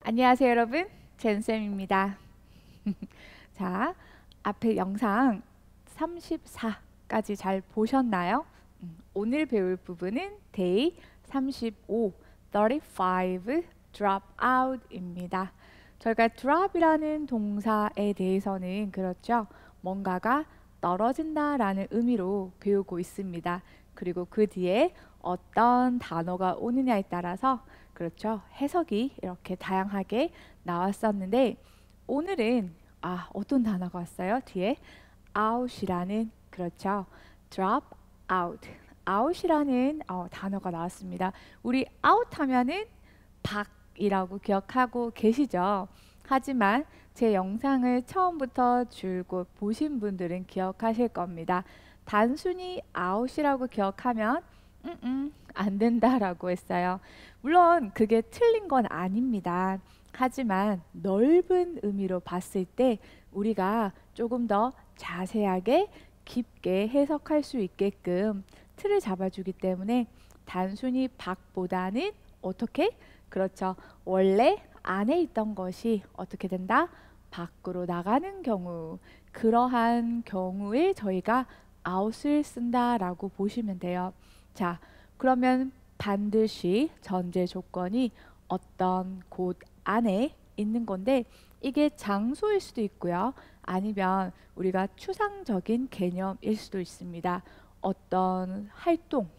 안녕하세요, 여러분. 젠쌤입니다. 자, 앞에 영상 34까지 잘 보셨나요? 오늘 배울 부분은 day 35, 35 drop out입니다. 저희가 drop이라는 동사에 대해서는 그렇죠. 뭔가가 떨어진다라는 의미로 배우고 있습니다. 그리고 그 뒤에 어떤 단어가 오느냐에 따라서 그렇죠. 해석이 이렇게 다양하게 나왔었는데 오늘은 어떤 단어가 왔어요? 뒤에 out이라는 그렇죠. drop out. out이라는 단어가 나왔습니다. 우리 out 하면은 밖이라고 기억하고 계시죠? 하지만 제 영상을 처음부터 줄곧 보신 분들은 기억하실 겁니다. 단순히 out이라고 기억하면 안 된다라고 했어요. 물론 그게 틀린 건 아닙니다. 하지만 넓은 의미로 봤을 때 우리가 조금 더 자세하게 깊게 해석할 수 있게끔 틀을 잡아주기 때문에 단순히 밖보다는 어떻게? 그렇죠. 원래 안에 있던 것이 어떻게 된다? 밖으로 나가는 경우, 그러한 경우에 저희가 out을 쓴다라고 보시면 돼요. 자, 그러면 반드시 전제 조건이 어떤 곳 안에 있는 건데 이게 장소일 수도 있고요. 아니면 우리가 추상적인 개념일 수도 있습니다. 어떤 활동,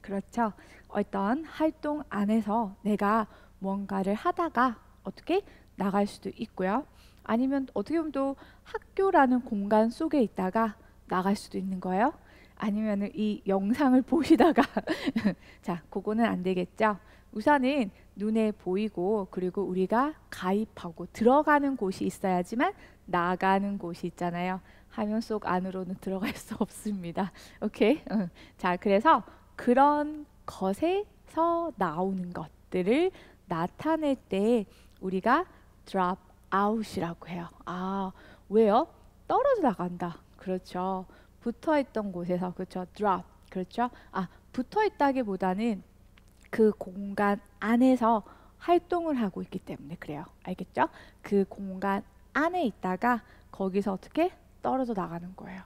그렇죠. 어떤 활동 안에서 내가 뭔가를 하다가 어떻게 나갈 수도 있고요. 아니면 어떻게 보면 또 학교라는 공간 속에 있다가 나갈 수도 있는 거예요. 아니면 이 영상을 보시다가 자, 그거는 안 되겠죠. 우선은 눈에 보이고 그리고 우리가 가입하고 들어가는 곳이 있어야지만 나가는 곳이 있잖아요. 화면 속 안으로는 들어갈 수 없습니다. 오케이? 자, 그래서 그런 것에서 나오는 것들을 나타낼 때 우리가 drop out이라고 해요. 왜요? 떨어져 나간다. 그렇죠. 붙어 있던 곳에서 그렇죠. drop. 그렇죠. 붙어 있다기보다는 그 공간 안에서 활동을 하고 있기 때문에 그래요. 알겠죠? 그 공간 안에 있다가 거기서 어떻게 떨어져 나가는 거예요.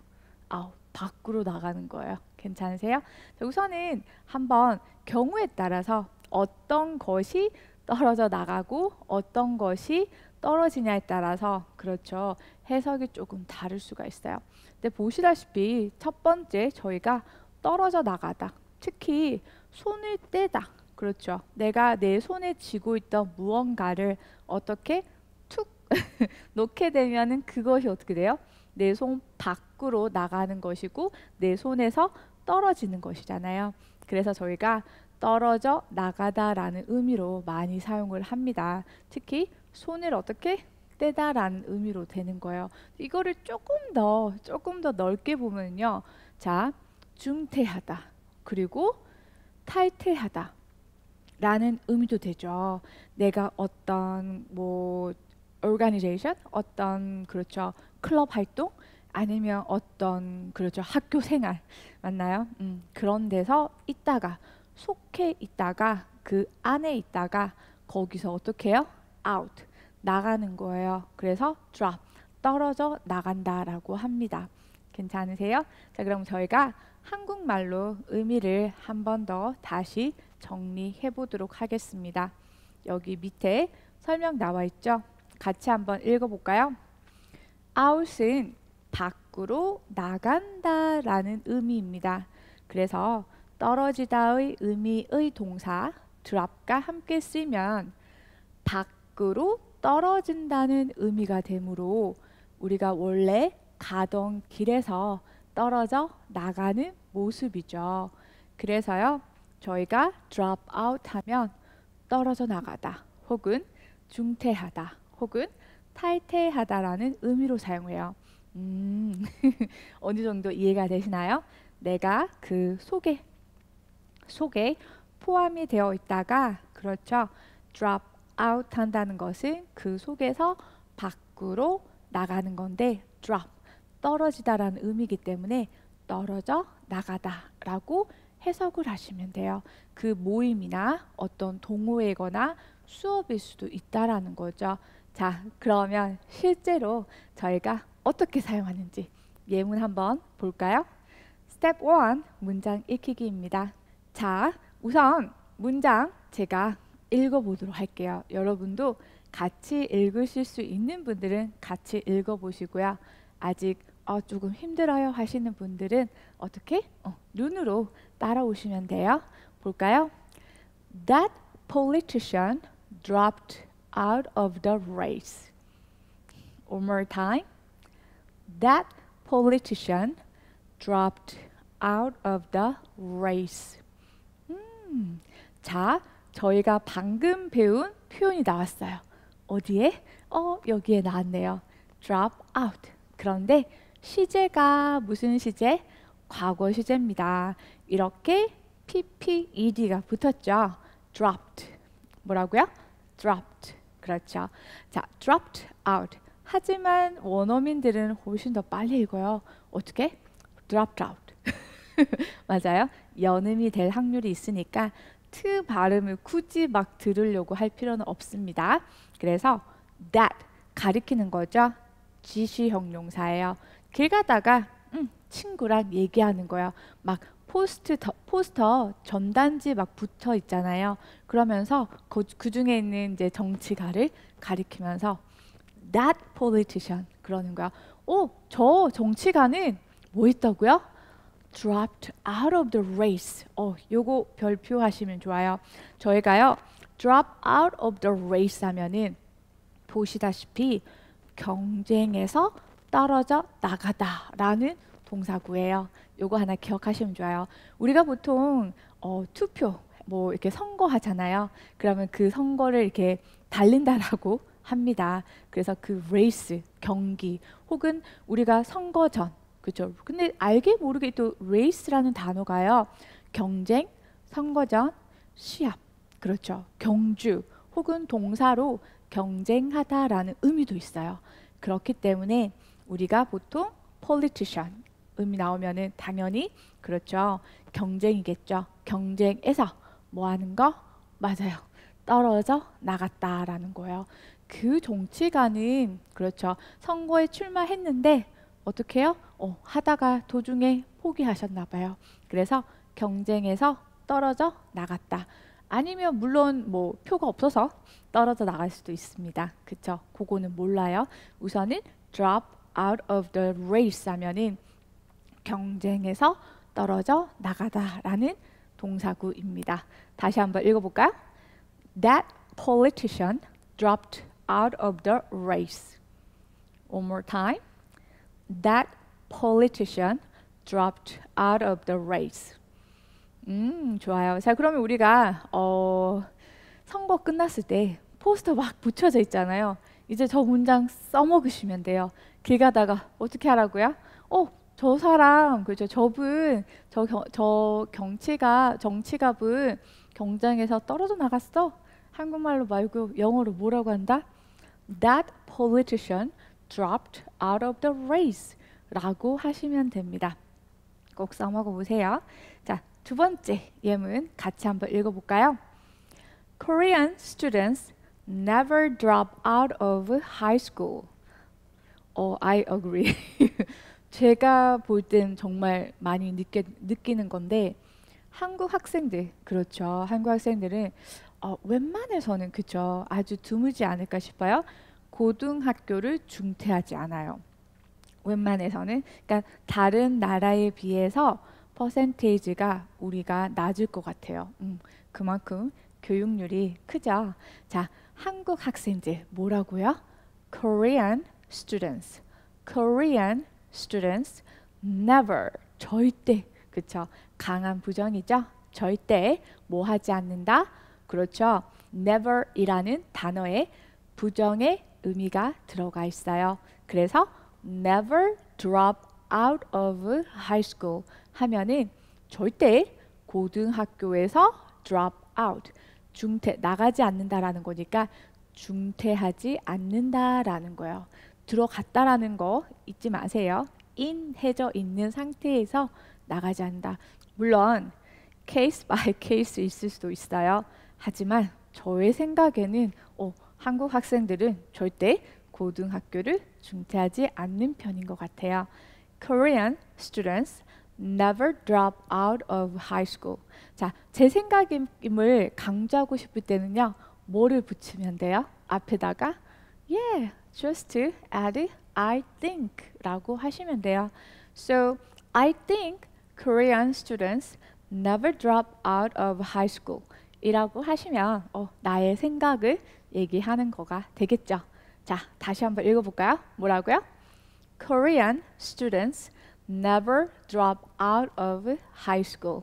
밖으로 나가는 거예요. 괜찮으세요? 자, 우선은 한번 경우에 따라서 어떤 것이 떨어져 나가고 어떤 것이 떨어지냐에 따라서 그렇죠. 해석이 조금 다를 수가 있어요. 근데 보시다시피 첫 번째 저희가 떨어져 나가다. 특히 손을 떼다. 그렇죠. 내가 내 손에 쥐고 있던 무언가를 어떻게 툭 놓게 되면은 그것이 어떻게 돼요? 내 손 밖으로 나가는 것이고 내 손에서 떨어지는 것이잖아요. 그래서 저희가 떨어져 나가다라는 의미로 많이 사용을 합니다. 특히 손을 어떻게 떼다라는 의미로 되는 거예요. 이거를 조금 더 넓게 보면요. 자, 중퇴하다. 그리고 탈퇴하다. 라는 의미도 되죠. 내가 어떤 organization, 어떤 그렇죠. 클럽 활동 아니면 어떤 그렇죠. 학교 생활 맞나요? 그런 데서 있다가 속해 있다가 그 안에 있다가 거기서 어떻게 해요? out 나가는 거예요. 그래서 drop 떨어져 나간다라고 합니다. 괜찮으세요? 자, 그럼 저희가 한국말로 의미를 한 번 더 다시 정리해 보도록 하겠습니다. 여기 밑에 설명 나와 있죠? 같이 한번 읽어볼까요? out은 밖으로 나간다라는 의미입니다. 그래서 떨어지다의 의미의 동사 drop과 함께 쓰면 밖으로 떨어진다는 의미가 되므로 우리가 원래 가던 길에서 떨어져 나가는 모습이죠. 그래서요, 저희가 drop out 하면 떨어져 나가다 혹은 중퇴하다 혹은 탈퇴하다라는 의미로 사용해요. 어느 정도 이해가 되시나요? 내가 그 속에 포함이 되어 있다가 그렇죠. drop out 한다는 것은 그 속에서 밖으로 나가는 건데 drop 떨어지다라는 의미이기 때문에 떨어져 나가다라고 해석을 하시면 돼요. 그 모임이나 어떤 동호회거나 수업일 수도 있다라는 거죠. 자, 그러면 실제로 저희가 어떻게 사용하는지 예문 한번 볼까요? 스텝 1, 문장 익히기입니다. 자, 우선 문장 제가 읽어보도록 할게요. 여러분도 같이 읽으실 수 있는 분들은 같이 읽어보시고요. 아직 조금 힘들어요 하시는 분들은 어떻게? 눈으로 따라오시면 돼요. 볼까요? That politician dropped out of the race. One more time. That politician dropped out of the race. 자, 저희가 방금 배운 표현이 나왔어요. 어디에? 여기에 나왔네요. drop out. 그런데 시제가 무슨 시제? 과거 시제입니다. 이렇게 pped가 붙었죠. dropped. 뭐라고요? dropped. 그렇죠. 자, dropped out. 하지만 원어민들은 훨씬 더 빨리 읽어요. 어떻게? dropped out. 맞아요. 연음이 될 확률이 있으니까 트 발음을 굳이 막 들으려고 할 필요는 없습니다. 그래서 that 가리키는 거죠. 지시 형용사예요. 길 가다가 친구랑 얘기하는 거예요. 막 포스터 전단지 막 붙어 있잖아요. 그러면서 그 중에 있는 이제 정치가를 가리키면서 that politician 그러는 거야. 저 정치가는 뭐 했다고요? dropped out of the race. 요거 별표 하시면 좋아요. 저희가요 drop out of the race 하면은 보시다시피 경쟁에서 떨어져 나가다라는 동사구예요. 요거 하나 기억하시면 좋아요. 우리가 보통 투표 뭐 이렇게 선거하잖아요. 그러면 그 선거를 이렇게 달린다라고 합니다. 그래서 그 레이스 경기 혹은 우리가 선거 전 그렇죠. 근데 알게 모르게 또 레이스라는 단어가요. 경쟁, 선거전, 시합 그렇죠. 경주 혹은 동사로 경쟁하다라는 의미도 있어요. 그렇기 때문에 우리가 보통 politician 의미 나오면은 당연히 그렇죠. 경쟁이겠죠. 경쟁에서 뭐 하는 거? 맞아요. 떨어져 나갔다라는 거예요. 그 정치가는 그렇죠. 선거에 출마했는데 어떻게 해요? 하다가 도중에 포기하셨나 봐요. 그래서 경쟁에서 떨어져 나갔다. 아니면 물론 뭐 표가 없어서 떨어져 나갈 수도 있습니다. 그쵸? 그거는 몰라요. 우선은 drop out of the race 하면은 경쟁에서 떨어져 나가다라는 동사구입니다. 다시 한번 읽어볼까요? That politician dropped out of the race. One more time. That politician dropped out of the race. 좋아요. 자, 그러면 우리가 선거 끝났을 때 포스터 막 붙여져 있잖아요. 이제 저 문장 써먹으시면 돼요. 길 가다가 어떻게 하라고요? 저 사람, 그죠? 저분, 저 정치가분 경쟁에서 떨어져 나갔어. 한국말로 말고 영어로 뭐라고 한다? That politician dropped out of the race 라고 하시면 됩니다. 꼭 써먹어 보세요. 자, 두 번째 예문 같이 한번 읽어볼까요? Korean students never drop out of high school. I agree. 제가 볼 땐 정말 많이 느끼는 건데 한국 학생들, 그렇죠. 한국 학생들은 웬만해서는 그렇죠. 아주 드물지 않을까 싶어요. 고등학교를 중퇴하지 않아요. 웬만해서는. 그러니까 다른 나라에 비해서 퍼센테이지가 우리가 낮을 것 같아요. 그만큼 교육률이 크죠. 자, 한국 학생들 뭐라고요? Korean students. Korean students never 절대 그쵸 강한 부정이죠. 절대 뭐 하지 않는다. 그렇죠. never이라는 단어에 부정의 의미가 들어가 있어요. 그래서 never drop out of high school 하면은 절대 고등학교에서 drop out 중퇴 나가지 않는다라는 거니까 중퇴하지 않는다라는 거예요. 들어갔다라는 거 잊지 마세요. 인해져 있는 상태에서 나가지 않는다. 물론 케이스 바이 케이스 있을 수도 있어요. 하지만 저의 생각에는 한국 학생들은 절대 고등학교를 중퇴하지 않는 편인 것 같아요. Korean students never drop out of high school. 자, 제 생각임을 강조하고 싶을 때는요. 뭐를 붙이면 돼요? 앞에다가 yeah, just add I think 라고 하시면 돼요. So, I think Korean students never drop out of high school 이라고 하시면 나의 생각을 얘기하는 거가 되겠죠. 자, 다시 한번 읽어볼까요? 뭐라고요? Korean students never drop out of high school.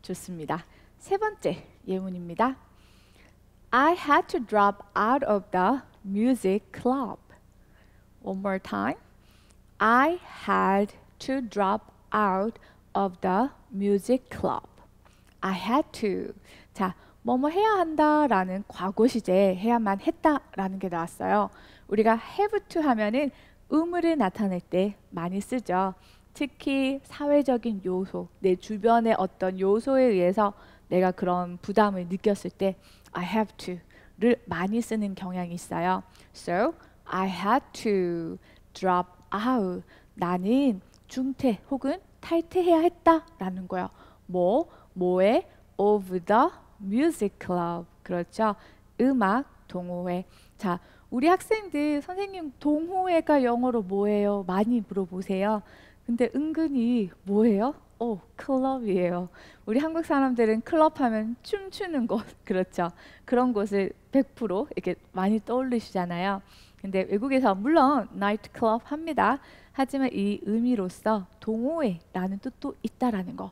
좋습니다. 세 번째 예문입니다. I had to drop out of the music club. One more time. I had to drop out of the music club. I had to. 자, 뭐뭐 해야 한다라는 과거 시제 해야만 했다라는 게 나왔어요. 우리가 have to 하면은 의무를 나타낼 때 많이 쓰죠. 특히 사회적인 요소, 내 주변의 어떤 요소에 의해서 내가 그런 부담을 느꼈을 때 I have to를 많이 쓰는 경향이 있어요. So, I had to drop out. 나는 중퇴 혹은 탈퇴해야 했다라는 거예요. 뭐에? Of the music club. 그렇죠. 음악 동호회. 자, 우리 학생들 선생님 동호회가 영어로 뭐예요? 많이 물어보세요. 근데 은근히 뭐예요? 클럽이에요. 우리 한국 사람들은 클럽 하면 춤추는 곳, 그렇죠. 그런 곳을 100% 이렇게 많이 떠올리시잖아요. 근데 외국에서 물론 나이트 클럽 합니다. 하지만 이 의미로서 동호회라는 뜻도 있다라는 거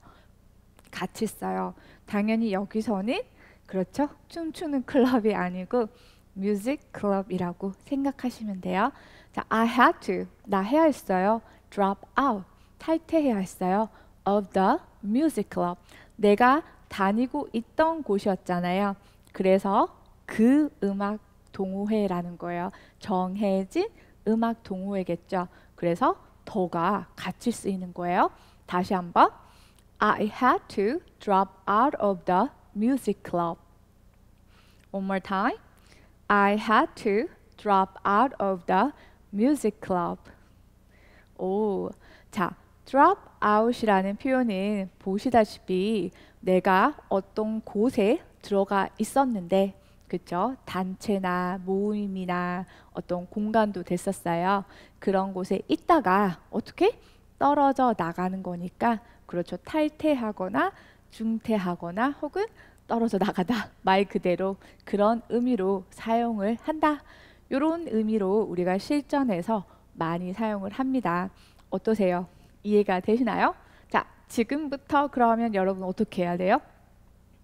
같이 써요. 당연히 여기서는 그렇죠. 춤추는 클럽이 아니고 뮤직 클럽이라고 생각하시면 돼요. 자, I had to, 나 해야 했어요. drop out, 탈퇴해야 했어요. of the music club, 내가 다니고 있던 곳이었잖아요. 그래서 그 음악 동호회라는 거예요. 정해진 음악 동호회겠죠. 그래서 더가 같이 쓰이는 거예요. 다시 한번. I had to drop out of the music club. One more time. I had to drop out of the music club. 오, 자, drop out이라는 표현은 보시다시피 내가 어떤 곳에 들어가 있었는데, 그쵸? 단체나 모임이나 어떤 공간도 됐었어요. 그런 곳에 있다가 어떻게? 떨어져 나가는 거니까, 그렇죠. 탈퇴하거나 중퇴하거나 혹은 떨어져 나가다, 말 그대로 그런 의미로 사용을 한다. 이런 의미로 우리가 실전에서 많이 사용을 합니다. 어떠세요? 이해가 되시나요? 자, 지금부터 그러면 여러분 어떻게 해야 돼요?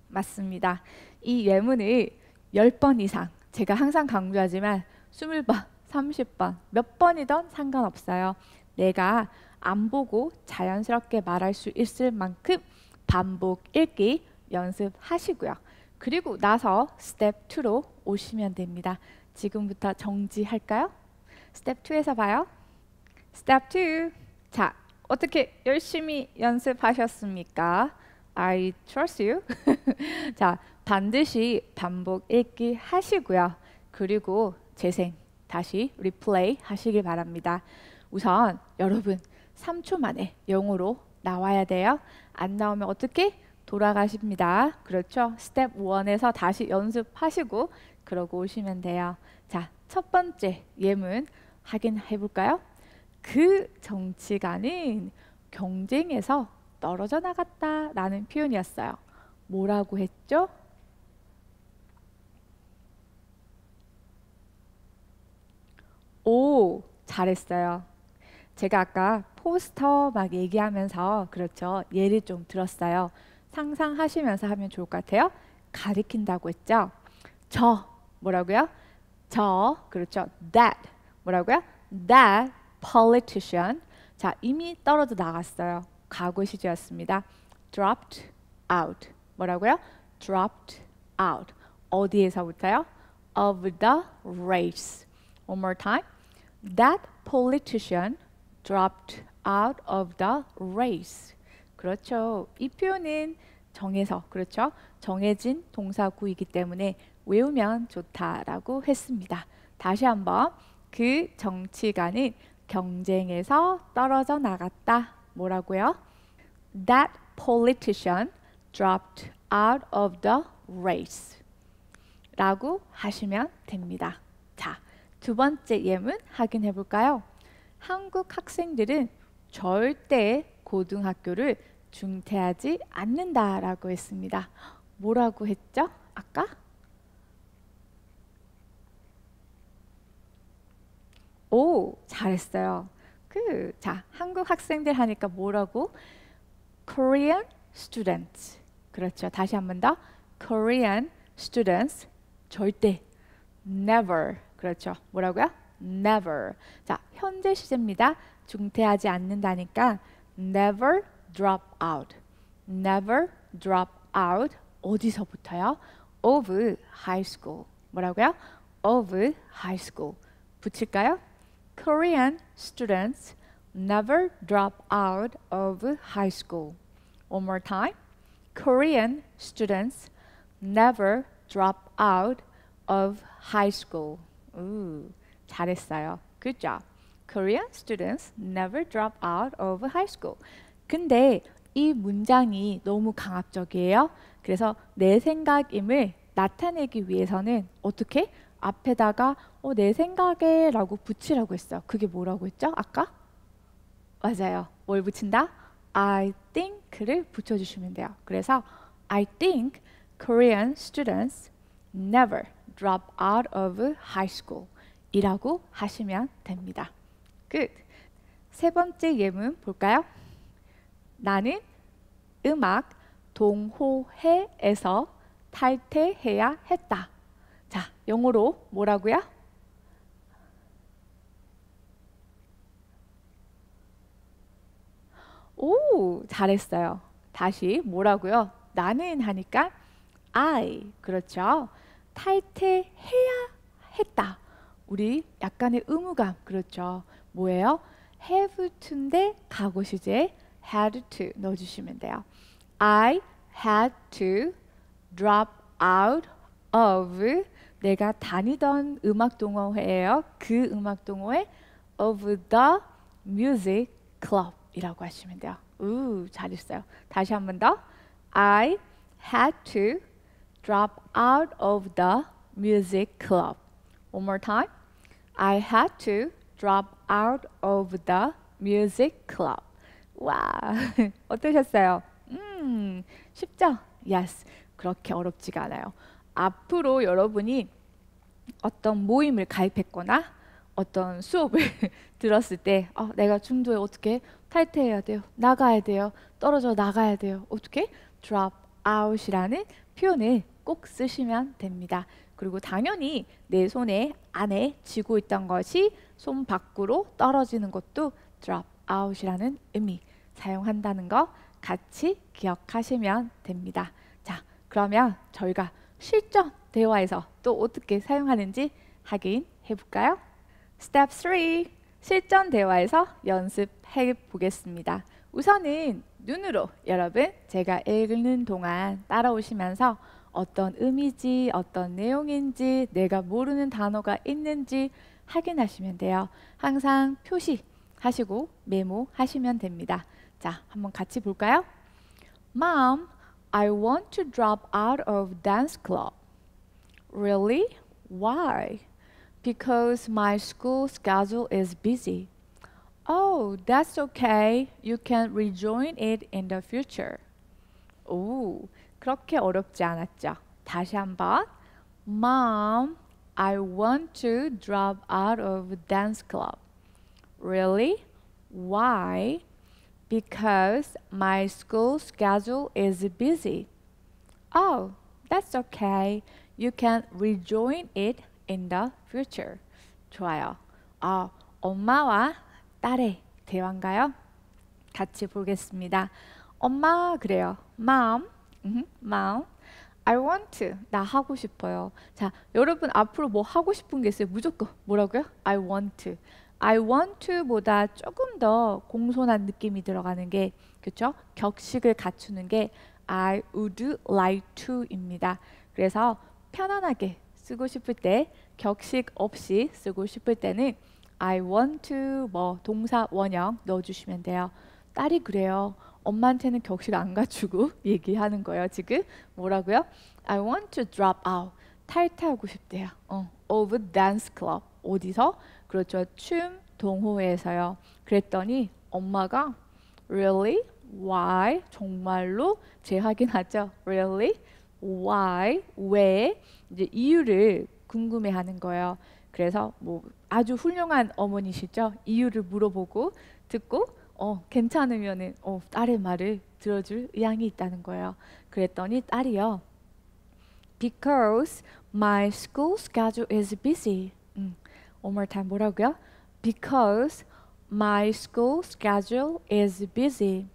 맞습니다. 이 예문을 10번 이상, 제가 항상 강조하지만 20번, 30번, 몇 번이든 상관없어요. 내가 안 보고 자연스럽게 말할 수 있을 만큼 반복 읽기 연습하시고요. 그리고 나서 스텝 2로 오시면 됩니다. 지금부터 정지할까요? 스텝 2에서 봐요. 스텝 2. 자, 어떻게 열심히 연습하셨습니까? I trust you. 자, 반드시 반복 읽기 하시고요. 그리고 재생, 다시 리플레이 하시길 바랍니다. 우선 여러분 3초 만에 영어로 나와야 돼요. 안 나오면 어떻게? 돌아가십니다. 그렇죠? 스텝 1에서 다시 연습하시고 그러고 오시면 돼요. 자, 첫 번째 예문 확인해 볼까요? 그 정치가는 경쟁에서 떨어져 나갔다라는 표현이었어요. 뭐라고 했죠? 오, 잘했어요. 제가 아까 포스터 막 얘기하면서 그렇죠. 예를 좀 들었어요. 상상하시면서 하면 좋을 것 같아요. 가리킨다고 했죠. 저 뭐라고요? 저 그렇죠. That 뭐라고요? That politician. 자, 이미 떨어져 나갔어요. 과거 시제였습니다. Dropped out. 뭐라고요? Dropped out. 어디에서부터요? Of the race. One more time. That politician dropped out of the race. 그렇죠. 이 표현은 정해서, 그렇죠. 정해진 동사구이기 때문에 외우면 좋다라고 했습니다. 다시 한번 그 정치가는 경쟁에서 떨어져 나갔다. 뭐라고요? That politician dropped out of the race 라고 하시면 됩니다. 자, 두 번째 예문 확인해 볼까요? 한국 학생들은 절대 고등학교를 중퇴하지 않는다라고 했습니다. 뭐라고 했죠? 아까? 오, 잘했어요. 자, 한국 학생들 하니까 뭐라고? Korean students. 그렇죠. 다시 한 번 더. Korean students. 절대. Never. 그렇죠. 뭐라고요? Never. 자, 현재 시제입니다. 중퇴하지 않는다니까 never drop out. Never drop out. 어디서부터요? Of high school. 뭐라고요? Of high school. 붙일까요? Korean students never drop out of high school. One more time. Korean students never drop out of high school. 잘했어요. Good job. Korean students never drop out of high school. 근데 이 문장이 너무 강압적이에요. 그래서 내 생각임을 나타내기 위해서는 어떻게? 앞에다가 내 생각에 라고 붙이라고 했어요. 그게 뭐라고 했죠? 아까? 맞아요. 뭘 붙인다? I think를 붙여주시면 돼요. 그래서 I think Korean students never drop out of high school 이라고 하시면 됩니다. Good. 세 번째 예문 볼까요? 나는 음악 동호회에서 탈퇴해야 했다. 자, 영어로 뭐라고요? 오, 잘했어요. 다시 뭐라고요? 나는 하니까 I. 그렇죠. 탈퇴해야 했다. 우리 약간의 의무감. 그렇죠. 뭐예요? have to인데 과거 시제 had to 넣어주시면 돼요. I had to drop out of 내가 다니던 음악 동호회예요. 그 음악 동호회 of the music club 이라고 하시면 돼요. 잘했어요. 다시 한 번 더. I had to drop out of the music club. One more time. I had to drop out of the music club. 와, 어떠셨어요? 쉽죠? Yes. 그렇게 어렵지가 않아요. 앞으로 여러분이 어떤 모임을 가입했거나 어떤 수업을 들었을 때 내가 중도에 어떻게 탈퇴해야 돼요? 나가야 돼요? 떨어져 나가야 돼요? 어떻게? drop out이라는 표현을 꼭 쓰시면 됩니다. 그리고 당연히 내 손에 안에 쥐고 있던 것이 손 밖으로 떨어지는 것도 drop out이라는 의미 사용한다는 거 같이 기억하시면 됩니다. 자, 그러면 저희가 실전 대화에서 또 어떻게 사용하는지 확인해 볼까요? Step 3. 실전 대화에서 연습해 보겠습니다. 우선은 눈으로 여러분 제가 읽는 동안 따라오시면서 어떤 의미지, 어떤 내용인지, 내가 모르는 단어가 있는지 확인하시면 돼요. 항상 표시하시고 메모하시면 됩니다. 자, 한번 같이 볼까요? Mom, I want to drop out of dance club. Really? Why? Because my school schedule is busy. Oh, that's okay. You can rejoin it in the future. 오, 그렇게 어렵지 않았죠? 다시 한번. Mom, I want to drop out of dance club. Really? Why? Because my school schedule is busy. Oh, that's okay. You can rejoin it in the future. 좋아요. 엄마와 딸의 대화인가요? 같이 보겠습니다. 엄마 그래요. Mom, Mom, I want to. 나 하고 싶어요. 자, 여러분 앞으로 뭐 하고 싶은 게 있어요? 무조건 뭐라고요? I want to. I want to보다 조금 더 공손한 느낌이 들어가는 게 그렇죠? 격식을 갖추는 게 I would like to입니다. 그래서 편안하게 쓰고 싶을 때, 격식 없이 쓰고 싶을 때는 I want to 뭐 동사 원형 넣어주시면 돼요. 딸이 그래요. 엄마한테는 격식 안 갖추고 얘기하는 거예요. 지금 뭐라고요? I want to drop out. 탈퇴하고 싶대요. of dance club. 어디서? 그렇죠. 춤 동호회에서요. 그랬더니 엄마가 Really? Why? 정말로? 재확인하죠. Really? Why? 왜? 이제 이유를 궁금해하는 거예요. 그래서 뭐 아주 훌륭한 어머니시죠. 이유를 물어보고 듣고 괜찮으면은 딸의 말을 들어줄 의향이 있다는 거예요. 그랬더니 딸이요. Because my school schedule is busy. One more time 뭐라고요? Because my school schedule is busy.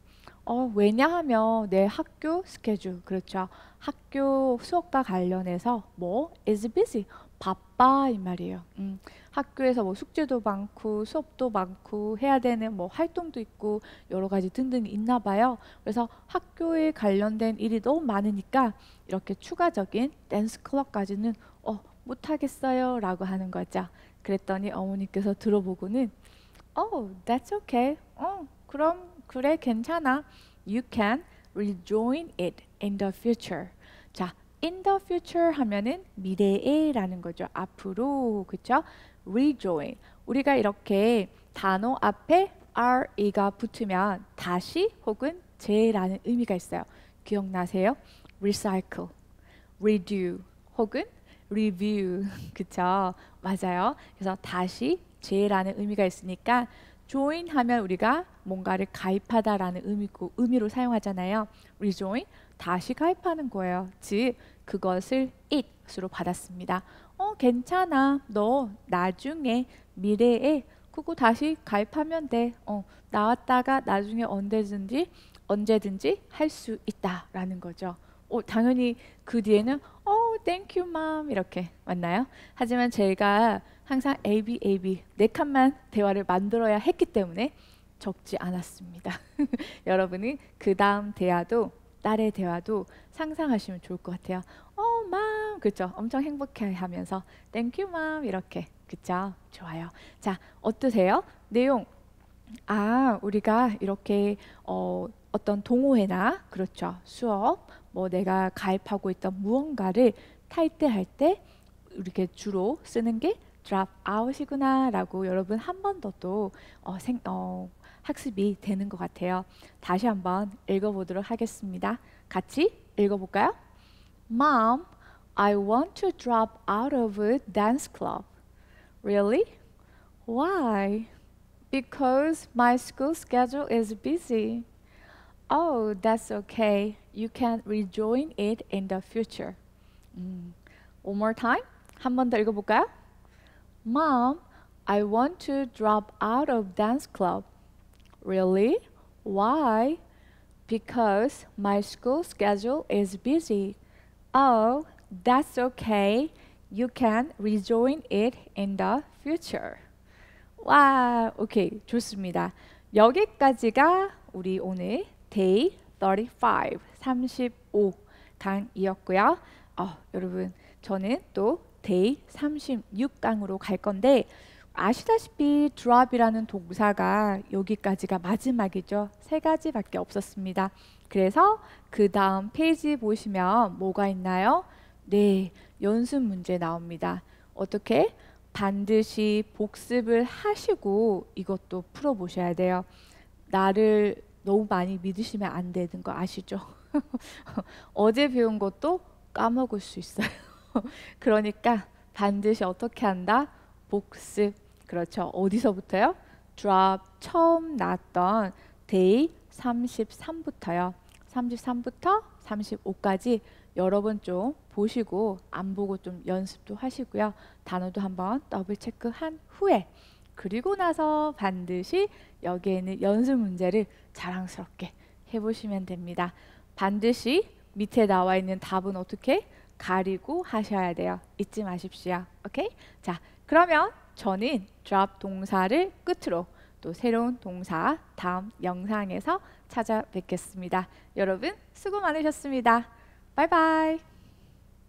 왜냐하면 내 학교 스케줄, 그렇죠. 학교 수업과 관련해서 뭐 is busy, 바빠 이 말이에요. 학교에서 뭐 숙제도 많고 수업도 많고 해야 되는 뭐 활동도 있고 여러 가지 등등이 있나 봐요. 그래서 학교에 관련된 일이 너무 많으니까 이렇게 추가적인 댄스 클럽까지는 못 하겠어요 라고 하는 거죠. 그랬더니 어머니께서 들어보고는 that's okay. 그럼 그래 괜찮아. You can rejoin it in the future. 자, in the future 하면은 미래에라는 거죠. 앞으로, 그쵸? rejoin. 우리가 이렇게 단어 앞에 re가 붙으면 다시 혹은 재라는 의미가 있어요. 기억나세요? recycle, redo 혹은 review. 그쵸? 맞아요. 그래서 다시 재라는 의미가 있으니까 join 하면 우리가 뭔가를 가입하다라는 의미로 사용하잖아요. rejoin, 다시 가입하는 거예요. 즉, 그것을 it으로 받았습니다. 괜찮아. 너 나중에 미래에 그거 다시 가입하면 돼. 나왔다가 나중에 언제든지 할 수 있다라는 거죠. 당연히 그 뒤에는 thank you mom 이렇게 맞나요? 하지만 제가 항상 AB 네 칸만 대화를 만들어야 했기 때문에 적지 않았습니다. 여러분이 그 다음 대화도 딸의 대화도 상상하시면 좋을 것 같아요. mom 그렇죠? 엄청 행복해하면서 thank you mom 이렇게 그렇죠? 좋아요. 자, 어떠세요? 내용 우리가 이렇게 어떤 동호회나 그렇죠 수업 뭐 내가 가입하고 있던 무언가를 탈퇴할 때 이렇게 주로 쓰는 게 drop out이구나 라고 여러분 한 번 더 또 학습이 되는 것 같아요. 다시 한번 읽어보도록 하겠습니다. 같이 읽어볼까요? Mom, I want to drop out of a dance club. Really? Why? Because my school schedule is busy. Oh, that's okay. You can rejoin it in the future. One more time. 한 번 더 읽어볼까요? Mom, I want to drop out of dance club. Really? Why? Because my school schedule is busy. Oh, that's okay. You can rejoin it in the future. 와, 오케이. 좋습니다. 여기까지가 우리 오늘 Day 35 강이었고요. 여러분, 저는 또 Day 36강으로 갈 건데 아시다시피 drop이라는 동사가 여기까지가 마지막이죠. 3가지밖에 없었습니다. 그래서 그 다음 페이지 보시면 뭐가 있나요? 네, 연습 문제 나옵니다. 어떻게? 반드시 복습을 하시고 이것도 풀어보셔야 돼요. 나를 너무 많이 믿으시면 안 되는 거 아시죠? 어제 배운 것도 까먹을 수 있어요. 그러니까 반드시 어떻게 한다? 복습. 그렇죠. 어디서부터요? drop 처음 나왔던 day 33부터요. 33부터 35까지 여러 번 좀 보시고 안 보고 좀 연습도 하시고요. 단어도 한번 더블 체크한 후에 그리고 나서 반드시 여기에 있는 연습 문제를 자랑스럽게 해보시면 됩니다. 반드시 밑에 나와 있는 답은 어떻게 가리고 하셔야 돼요. 잊지 마십시오. 오케이? 자, 그러면 저는 drop 동사를 끝으로 또 새로운 동사 다음 영상에서 찾아뵙겠습니다. 여러분 수고 많으셨습니다. 바이바이.